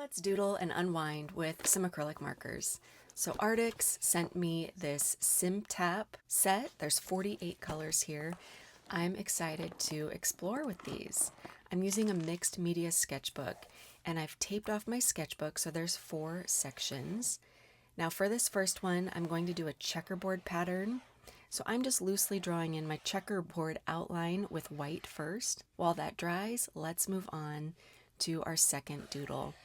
Let's doodle and unwind with some acrylic markers. So Arrtx sent me this Simptap set. There's 48 colors here. I'm excited to explore with these. I'm using a mixed media sketchbook and I've taped off my sketchbook so there's 4 sections. Now for this first one, I'm going to do a checkerboard pattern. So I'm just loosely drawing in my checkerboard outline with white first. While that dries, let's move on to our second doodle.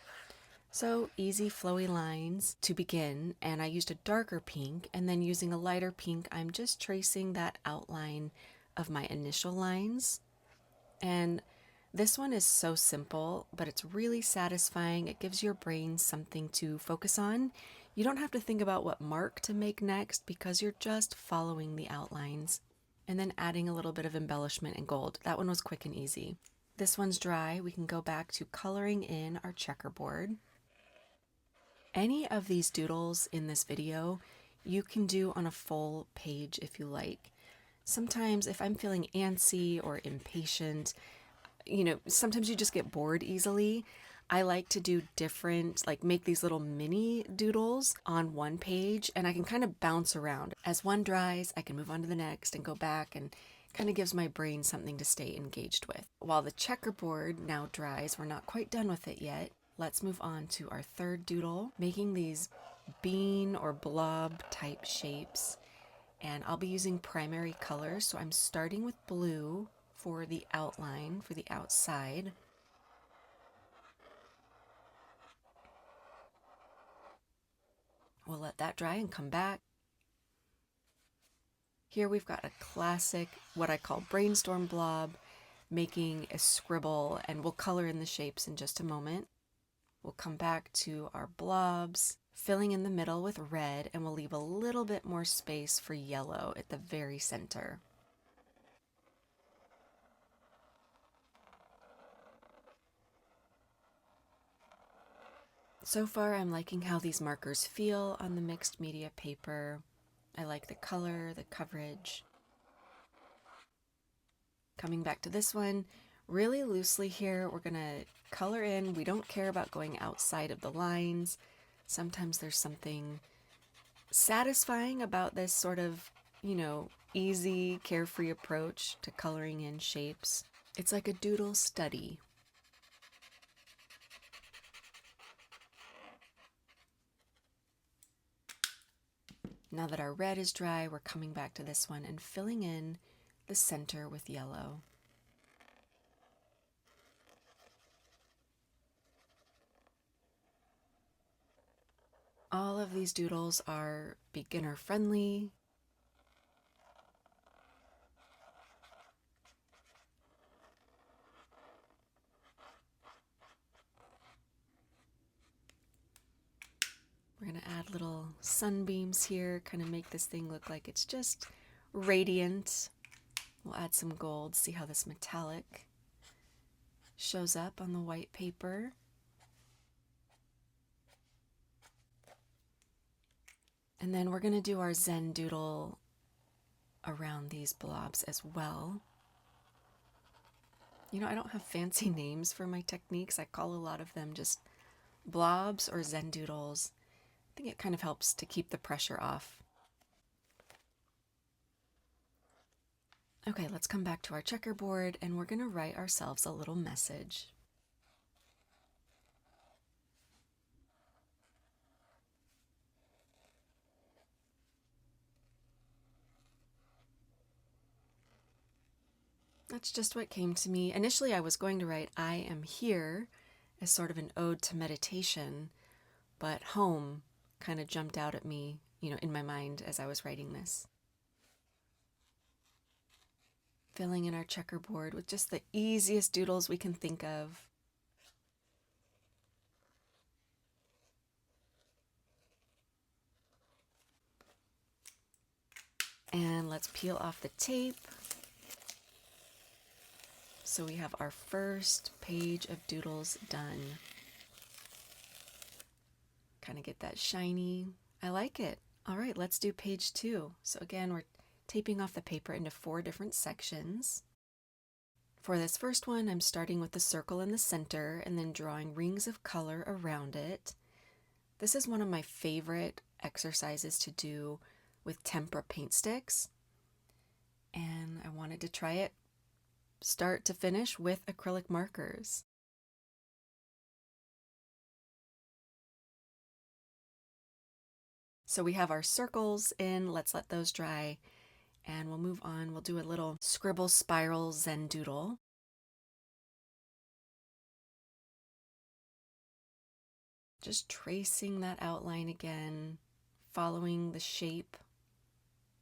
So easy flowy lines to begin, and I used a darker pink, and then using a lighter pink, I'm just tracing that outline of my initial lines. And this one is so simple, but it's really satisfying. It gives your brain something to focus on. You don't have to think about what mark to make next because you're just following the outlines and then adding a little bit of embellishment and gold. That one was quick and easy. This one's dry. We can go back to coloring in our checkerboard. Any of these doodles in this video you can do on a full page if you like. Sometimes if I'm feeling antsy or impatient, sometimes you just get bored easily. I like to do different, make these little mini doodles on one page, and I can kind of bounce around. As one dries, I can move on to the next and go back, and kind of gives my brain something to stay engaged with. While the checkerboard now dries, we're not quite done with it yet. Let's move on to our third doodle, making these bean or blob type shapes. And I'll be using primary colors, so I'm starting with blue for the outline, for the outside. We'll let that dry and come back. Here we've got a classic, what I call brainstorm blob, making a scribble, and we'll color in the shapes in just a moment. We'll come back to our blobs, filling in the middle with red, and we'll leave a little bit more space for yellow at the very center. So far, I'm liking how these markers feel on the mixed media paper. I like the color, the coverage. Coming back to this one, really loosely here, we're gonna color in. We don't care about going outside of the lines. Sometimes there's something satisfying about this sort of, easy, carefree approach to coloring in shapes. It's like a doodle study. Now that our red is dry, we're coming back to this one and filling in the center with yellow. All of these doodles are beginner friendly. We're going to add little sunbeams here, kind of make this thing look like it's just radiant. We'll add some gold, see how this metallic shows up on the white paper. And then we're going to do our Zen doodle around these blobs as well. I don't have fancy names for my techniques. I call a lot of them just blobs or Zen doodles. I think it kind of helps to keep the pressure off. Okay, let's come back to our checkerboard and we're going to write ourselves a little message. That's just what came to me. Initially, I was going to write "I am here" as sort of an ode to meditation, but home kind of jumped out at me, in my mind as I was writing this. Filling in our checkerboard with just the easiest doodles we can think of. And let's peel off the tape. So we have our first page of doodles done. Kind of get that shiny. I like it. All right, let's do page 2. So again, we're taping off the paper into 4 different sections. For this first one, I'm starting with the circle in the center and then drawing rings of color around it. This is one of my favorite exercises to do with tempera paint sticks, and I wanted to try it start to finish with acrylic markers. So we have our circles in, let's let those dry, and we'll move on. We'll do a little scribble spiral Zen doodle. Just tracing that outline again, following the shape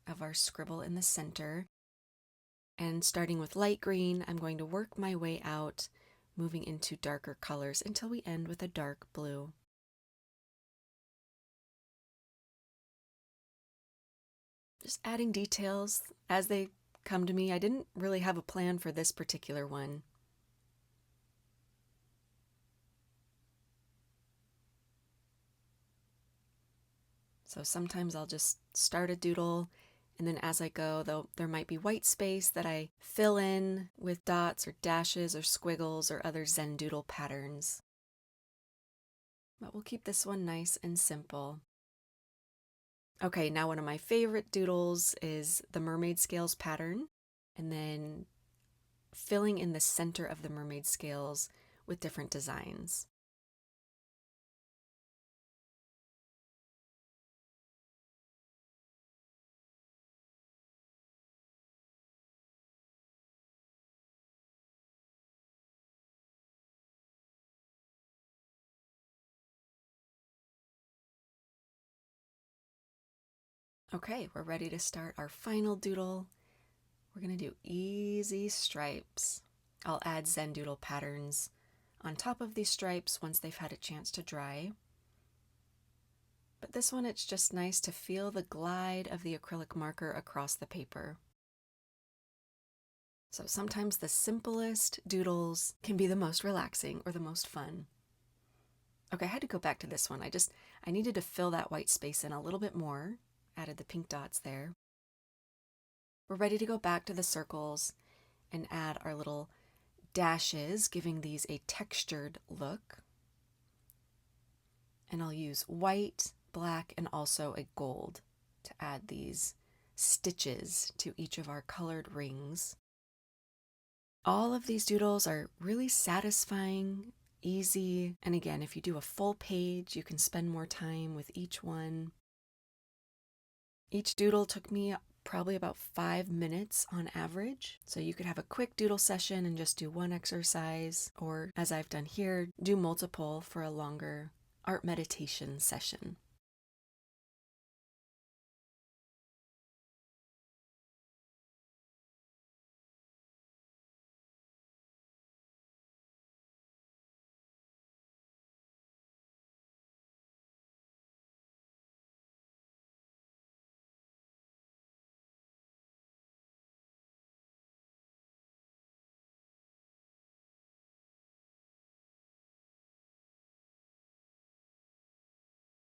of our scribble in the center. And starting with light green, I'm going to work my way out, moving into darker colors until we end with a dark blue. Just adding details as they come to me. I didn't really have a plan for this particular one. So sometimes I'll just start a doodle, and then as I go, though, there might be white space that I fill in with dots or dashes or squiggles or other Zen doodle patterns. But we'll keep this one nice and simple. Okay, now one of my favorite doodles is the mermaid scales pattern, and then filling in the center of the mermaid scales with different designs. Okay, we're ready to start our final doodle. We're going to do easy stripes. I'll add Zen doodle patterns on top of these stripes once they've had a chance to dry. But this one, it's just nice to feel the glide of the acrylic marker across the paper. So sometimes the simplest doodles can be the most relaxing or the most fun. Okay, I had to go back to this one. I needed to fill that white space in a little bit more. Added the pink dots there. We're ready to go back to the circles and add our little dashes, giving these a textured look. And I'll use white, black, and also a gold to add these stitches to each of our colored rings. All of these doodles are really satisfying, easy, and again, if you do a full page, you can spend more time with each one. Each doodle took me probably about 5 minutes on average. So you could have a quick doodle session and just do one exercise, or as I've done here, do multiple for a longer art meditation session.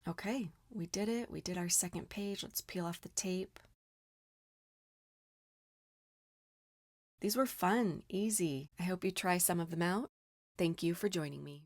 Okay, we did it. We did our second page. Let's peel off the tape. These were fun, easy. I hope you try some of them out. Thank you for joining me.